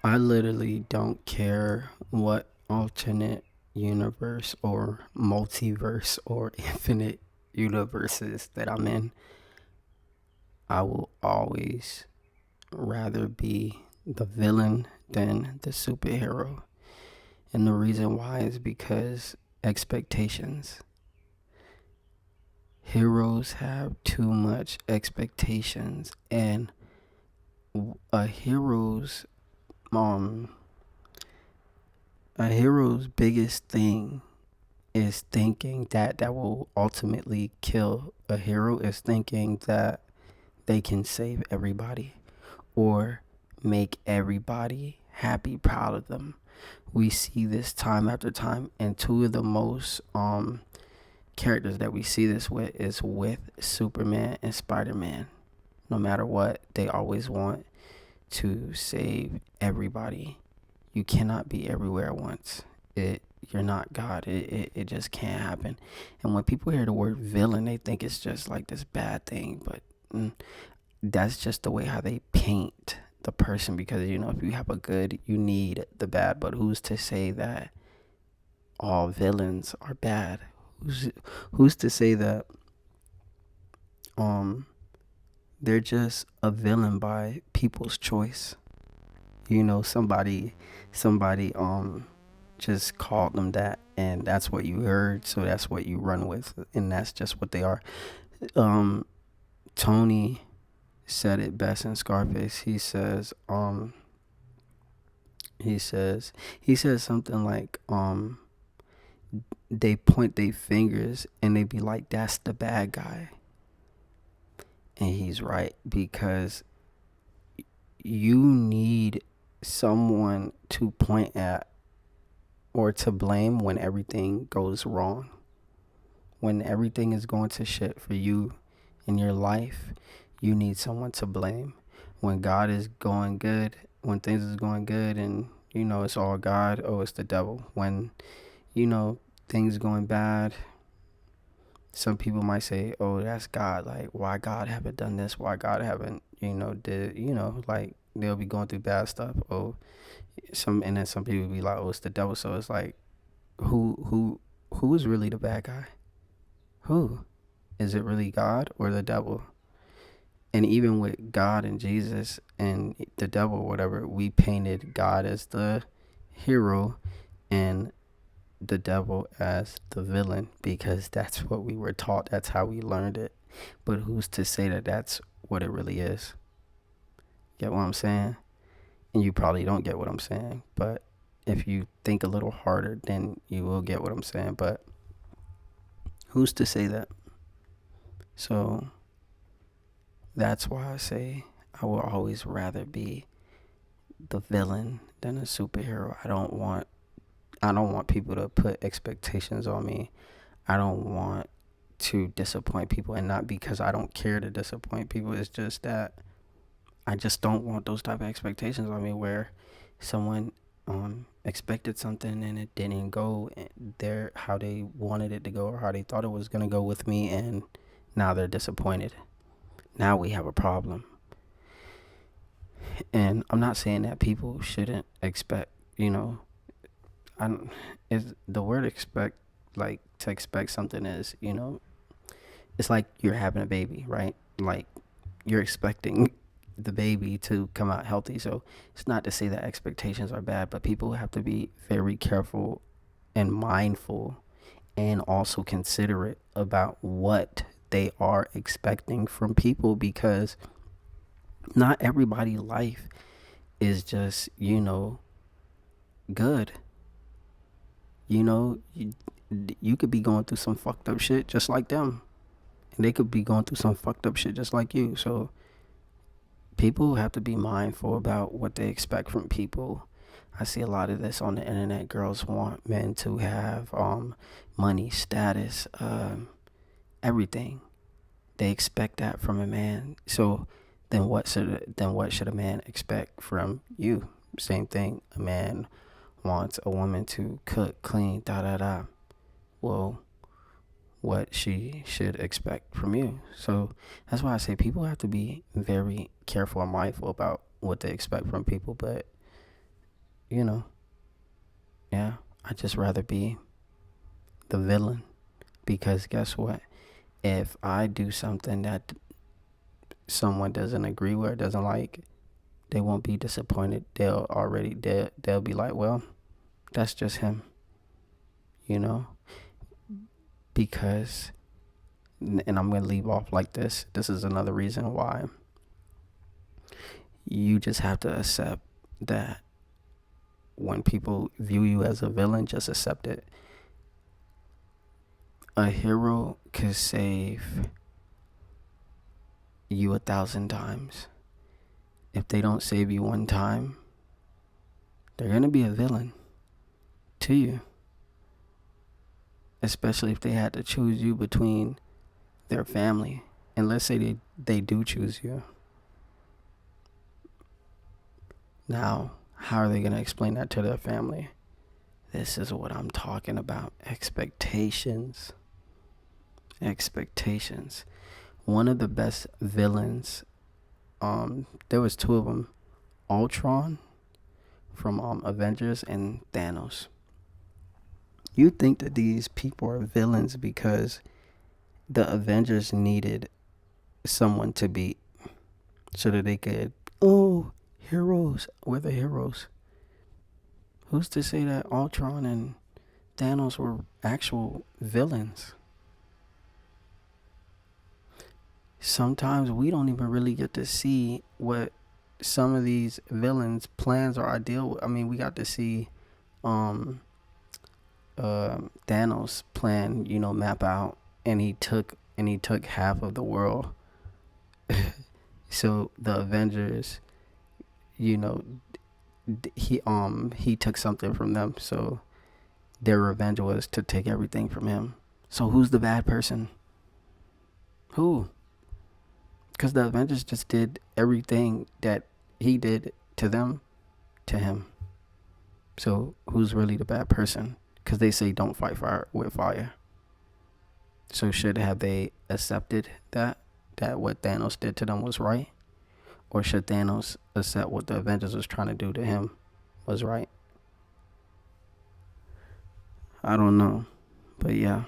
I literally don't care what alternate universe or multiverse or infinite universes that I'm in. I will always rather be the villain than the superhero. And the reason why is because expectations. Heroes have too much expectations, and a hero's um a hero's biggest thing is thinking that will ultimately kill a hero is thinking that they can save everybody or make everybody happy, proud of them. We see this time after time, and two of the most characters that we see this with is with Superman and Spider-Man. No matter what, they always want to save everybody. You cannot be everywhere at once. You're not God. It just can't happen. And when people hear the word villain, they think it's just like this bad thing, but that's just the way how they paint the person, because if you have a good, you need the bad. But who's to say that all villains are bad? Who's to say that um they're just a villain by people's choice? Somebody just called them that, and that's what you heard, so that's what you run with, and that's just what they are. um Tony said it best in Scarface. He says something like they point their fingers and they be like, that's the bad guy. And he's right, because you need someone to point at or to blame when everything goes wrong. When everything is going to shit for you in your life, you need someone to blame. When God is going good, when things is going good and it's all God, oh, it's the devil. When things going bad, some people might say, oh, that's God. Like, why God haven't done this? Why God haven't did like, they'll be going through bad stuff. Oh, and then some people be like, oh, it's the devil. So it's like, who is really the bad guy? Who is it, really God or the devil? And even with God and Jesus and the devil or whatever, we painted God as the hero and the devil as the villain, because that's what we were taught. That's how we learned it. But who's to say that that's what it really is? Get what I'm saying? And you probably don't get what I'm saying, but if you think a little harder, then you will get what I'm saying. But who's to say that? So that's why I say I will always rather be the villain than a superhero. I don't want people to put expectations on me. I don't want to disappoint people, and not because I don't care to disappoint people. It's just that I just don't want those type of expectations on me, where someone expected something and it didn't go there how they wanted it to go or how they thought it was gonna go with me, and now they're disappointed. Now we have a problem. And I'm not saying that people shouldn't expect, is the word expect, like, to expect something is, it's like you're having a baby, right? Like, you're expecting the baby to come out healthy. So it's not to say that expectations are bad, but people have to be very careful and mindful and also considerate about what they are expecting from people, because not everybody's life is just, good. You could be going through some fucked up shit just like them, and they could be going through some fucked up shit just like you. So people have to be mindful about what they expect from people. I see a lot of this on the internet. Girls want men to have money, status, everything. They expect that from a man. So then what should a man expect from you? Same thing. A man wants a woman to cook, clean, da da da. Well, what she should expect from you. So that's why I say people have to be very careful and mindful about what they expect from people. But you know, yeah, I'd just rather be the villain because guess what? If I do something that someone doesn't agree with or doesn't like, they won't be disappointed. They'll be like, well, that's just him, you know, because and I'm gonna leave off like this. This is another reason why you just have to accept that when people view you as a villain, just accept it. A hero could save you 1,000 times. If they don't save you one time, they're gonna be a villain to you. Especially if they had to choose you between their family. And let's say they do choose you. Now, how are they gonna explain that to their family? This is what I'm talking about. Expectations. Expectations. One of the best villains, there was two of them, Ultron from Avengers and Thanos. You think that these people are villains because the Avengers needed someone to beat so that they could, oh, heroes, we're the heroes. Who's to say that Ultron and Thanos were actual villains? Sometimes we don't even really get to see what some of these villains' plans or ideal. I mean, we got to see Thanos' plan, map out, and he took half of the world. So the Avengers, you know, he took something from them. So their revenge was to take everything from him. So who's the bad person? Who? Because the Avengers just did everything that he did to them, to him. So who's really the bad person? Because they say don't fight fire with fire. So should have they accepted that what Thanos did to them was right? Or should Thanos accept what the Avengers was trying to do to him was right? I don't know. But yeah.